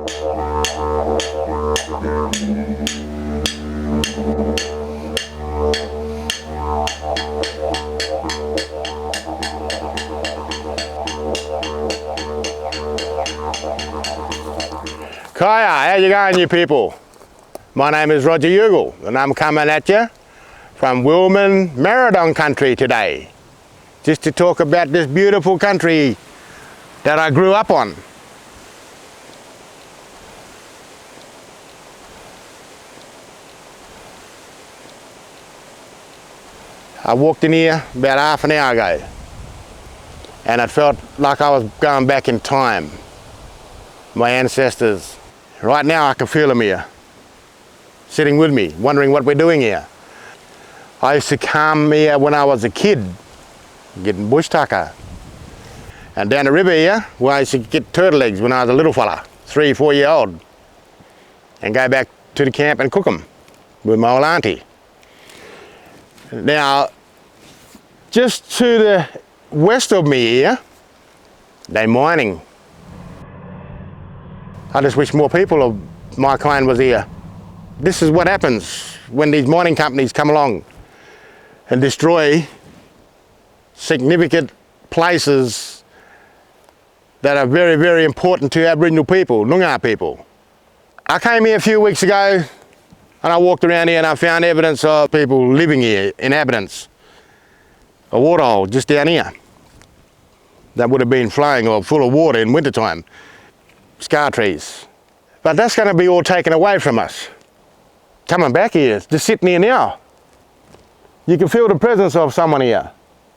Kaya, how you going, you people? My name is Roger Ugle, and I'm coming at you from Wilman Noongar country today, just to talk about this beautiful country that I grew up on. I walked in here about half an hour ago, and it felt like I was going back in time. My ancestors. Right now I can feel them here, sitting with me, wondering what we're doing here. I used to come here when I was a kid, getting bush tucker. And down the river here, where I used to get turtle eggs when I was a little fella, 3 or 4 year old, and go back to the camp and cook them with my old auntie. Now, just to the west of me here, they're mining. I just wish more people of my kind was here. This is what happens when these mining companies come along and destroy significant places that are very, very important to Aboriginal people, Noongar people. I came here a few weeks ago and I walked around here and I found evidence of people living here, inhabitants. A waterhole just down here that would have been flowing or full of water in wintertime. Scar trees. But that's going to be all taken away from us. Coming back here, just sitting here now. You can feel the presence of someone here.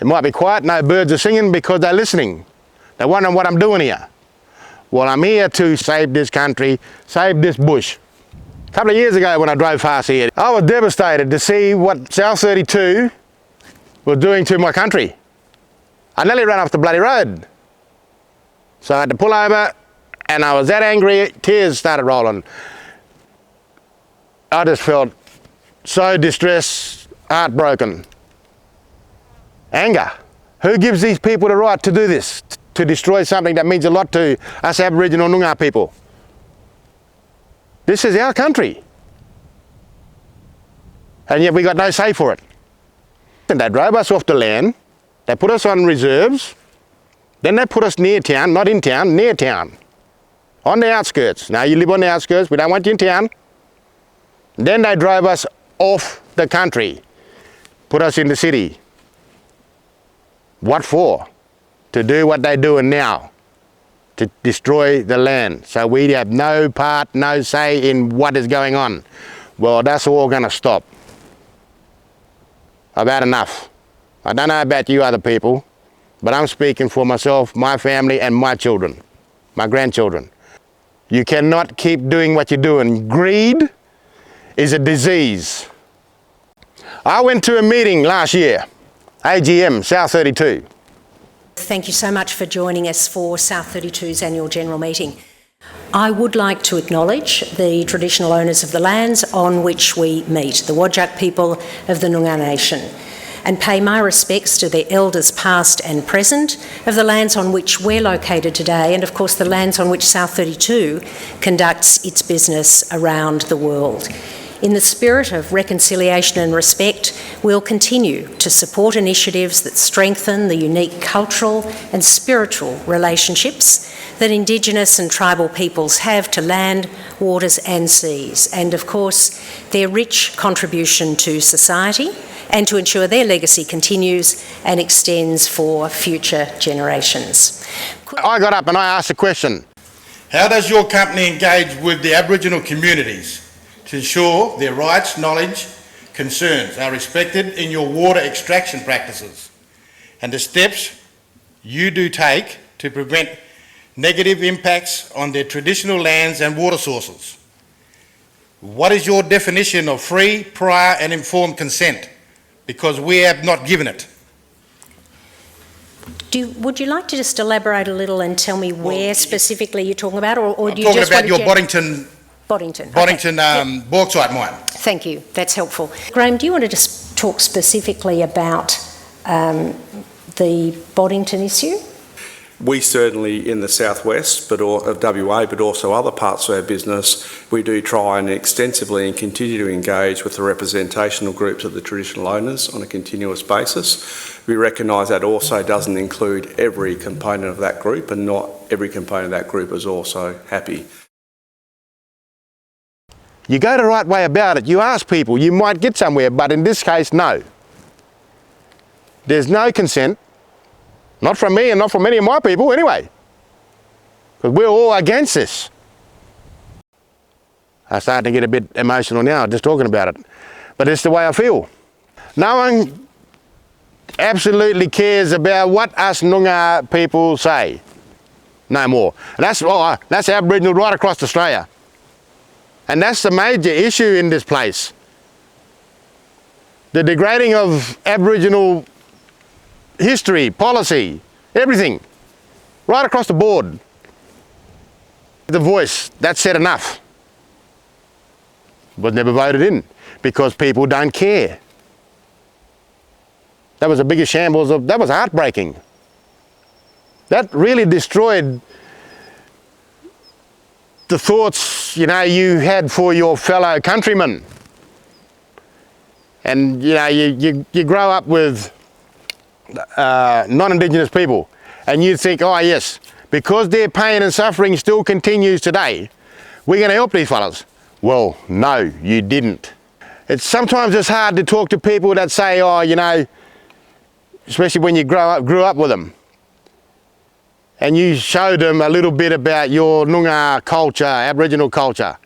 It might be quiet, no birds are singing because they're listening. They're wondering what I'm doing here. Well, I'm here to save this country, save this bush. A couple of years ago when I drove past here, I was devastated to see what South 32 was doing to my country. I nearly ran off the bloody road. So I had to pull over, and I was that angry, tears started rolling. I just felt so distressed, heartbroken. Anger. Who gives these people the right to do this? To destroy something that means a lot to us Aboriginal Noongar people? This is our country. And yet we got no say for it. And they drove us off the land, they put us on reserves, then they put us near town, not in town, near town. On the outskirts. Now you live on the outskirts, we don't want you in town. Then they drove us off the country, put us in the city. What for? To do what they're doing now, to destroy the land. So we have no part, no say in what is going on. Well, that's all going to stop. I've had enough. I don't know about you other people, but I'm speaking for myself, my family and my children, my grandchildren. You cannot keep doing what you're doing. Greed is a disease. I went to a meeting last year, AGM, South 32. Thank you so much for joining us for South 32's annual general meeting. I would like to acknowledge the traditional owners of the lands on which we meet, the Whadjuk people of the Noongar Nation, and pay my respects to the elders past and present of the lands on which we're located today, and of course the lands on which South 32 conducts its business around the world. In the spirit of reconciliation and respect, we'll continue to support initiatives that strengthen the unique cultural and spiritual relationships that Indigenous and tribal peoples have to land, waters and seas, and of course their rich contribution to society, and to ensure their legacy continues and extends for future generations. I got up and I asked a question. How does your company engage with the Aboriginal communities to ensure their rights, knowledge, concerns are respected in your water extraction practices, and the steps you do take to prevent negative impacts on their traditional lands and water sources? What is your definition of free, prior and informed consent? Because we have not given it. Would you like to just elaborate a little and tell me where specifically you're talking about, or do you talking just about want your Boddington okay. bauxite mine. Thank you, that's helpful. Graham, do you want to just talk specifically about the Boddington issue? We certainly in the southwest of WA, but also other parts of our business, we do try and extensively and continue to engage with the representational groups of the traditional owners on a continuous basis. We recognise that also doesn't include every component of that group, and not every component of that group is also happy. You go the right way about it. You ask people, you might get somewhere, but in this case, no. There's no consent. Not from me and not from any of my people anyway. Because we're all against this. I'm starting to get a bit emotional now just talking about it. But it's the way I feel. No one absolutely cares about what us Noongar people say. No more. And that's Aboriginal right across Australia. And that's the major issue in this place. The degrading of Aboriginal history, policy, everything, right across the board. The voice, that said enough, was never voted in because people don't care. That was the biggest shambles that was heartbreaking. That really destroyed the thoughts, you had for your fellow countrymen. And, you grow up with non-Indigenous people, and you think, oh yes, because their pain and suffering still continues today, we're going to help these fellas. Well, no, you didn't. Sometimes it's hard to talk to people that say, oh, especially when you grew up with them, and you show them a little bit about your Noongar culture, Aboriginal culture,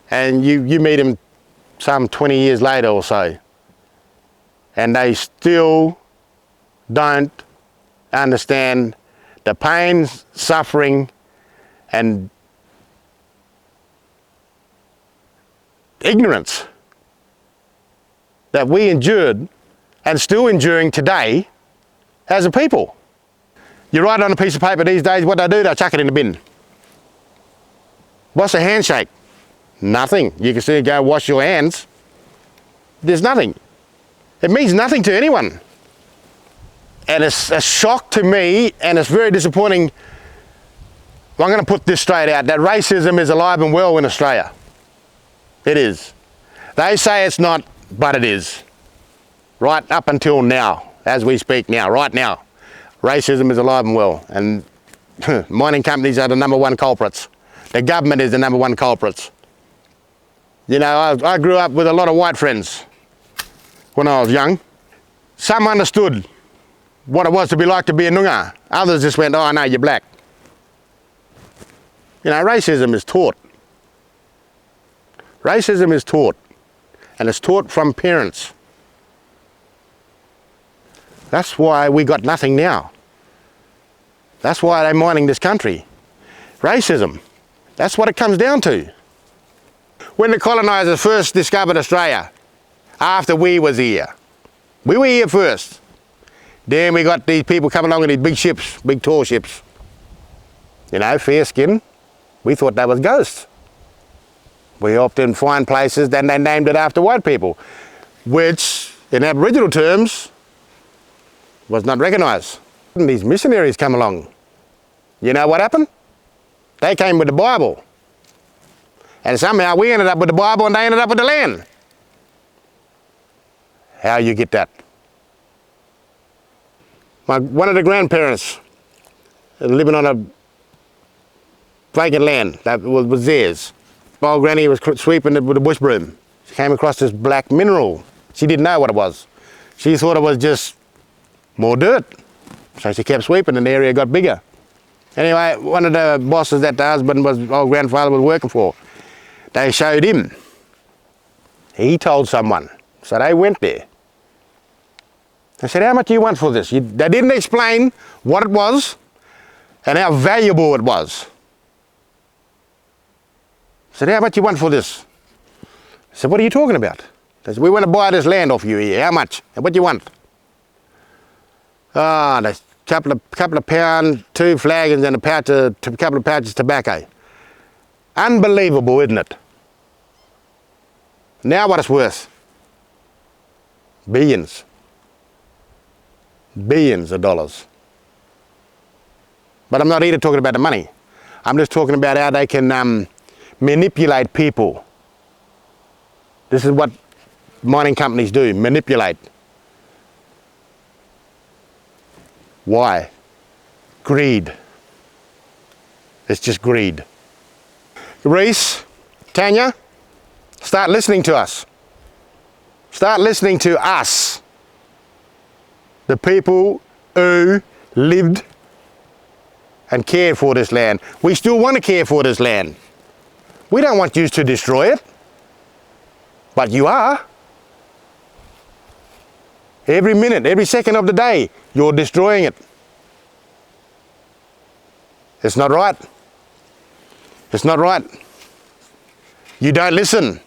and you meet them some 20 years later or so, and they still don't understand the pain, suffering, and ignorance that we endured and still enduring today as a people. You write it on a piece of paper these days, what they do, they chuck it in the bin. What's a handshake? Nothing. You can still go wash your hands. There's nothing. It means nothing to anyone. And it's a shock to me, and it's very disappointing. I'm going to put this straight out, that racism is alive and well in Australia. It is. They say it's not, but it is. Right up until now, as we speak now, right now, racism is alive and well. And mining companies are the #1 culprits. The government is the #1 culprits. I grew up with a lot of white friends when I was young. Some understood what it was to be like to be a Noongar. Others just went, oh no, you're black. Racism is taught. Racism is taught, and it's taught from parents. That's why we got nothing now. That's why they're mining this country. Racism. That's what it comes down to. When the colonisers first discovered Australia, after we was here, we were here first. Then we got these people coming along in these big ships, big tall ships. Fair skin. We thought that was ghosts. We helped in find places, then they named it after white people, which in Aboriginal terms was not recognised. These missionaries come along. You know what happened? They came with the Bible. And somehow we ended up with the Bible and they ended up with the land. How you get that? One of the grandparents living on a vacant land that was theirs. My old granny was sweeping it with a bush broom. She came across this black mineral. She didn't know what it was. She thought it was just more dirt. So she kept sweeping and the area got bigger. Anyway, one of the bosses that the husband old grandfather was working for, they showed him. He told someone. So they went there. They said, how much do you want for this? They didn't explain what it was and how valuable it was. I said, how much do you want for this? I said, what are you talking about? They said, we want to buy this land off you here. How much? And what do you want? A couple of pounds, 2 flagons and a couple of pouches of tobacco. Unbelievable, isn't it? Now what it's worth? Billions. Billions of dollars. But I'm not here to talk about the money. I'm just talking about how they can manipulate people. This is what mining companies do, manipulate. Why? Greed. It's just greed. Reese, Tanya, start listening to us. Start listening to us. The people who lived and cared for this land. We still want to care for this land. We don't want you to destroy it. But you are. Every minute, every second of the day, you're destroying it. It's not right. It's not right. You don't listen.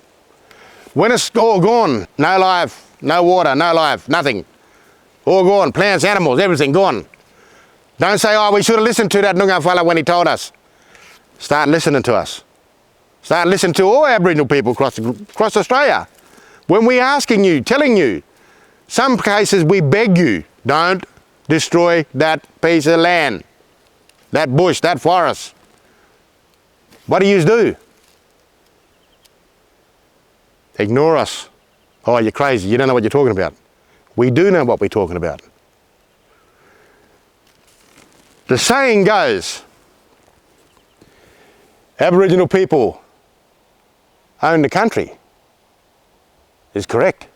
When it's all gone, no life, no water, no life, nothing. All gone, plants, animals, everything gone. Don't say, oh, we should have listened to that Noongar fella when he told us. Start listening to us. Start listening to all Aboriginal people across Australia. When we're asking you, telling you, some cases we beg you, don't destroy that piece of land, that bush, that forest. What do you do? Ignore us. Oh, you're crazy, you don't know what you're talking about. We do know what we're talking about. The saying goes, Aboriginal people own the country, is correct.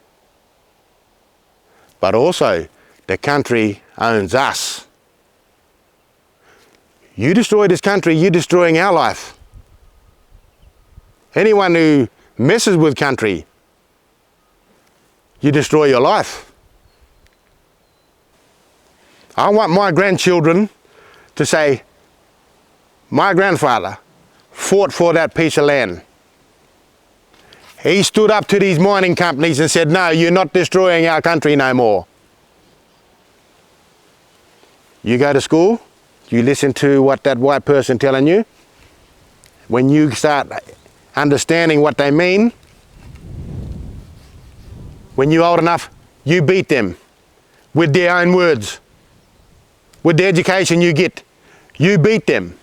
But also, the country owns us. You destroy this country, you're destroying our life. Anyone who messes with country, you destroy your life. I want my grandchildren to say, my grandfather fought for that piece of land. He stood up to these mining companies and said, no, you're not destroying our country no more. You go to school, you listen to what that white person telling you. When you start understanding what they mean, when you're old enough, you beat them with their own words. With the education you get, you beat them.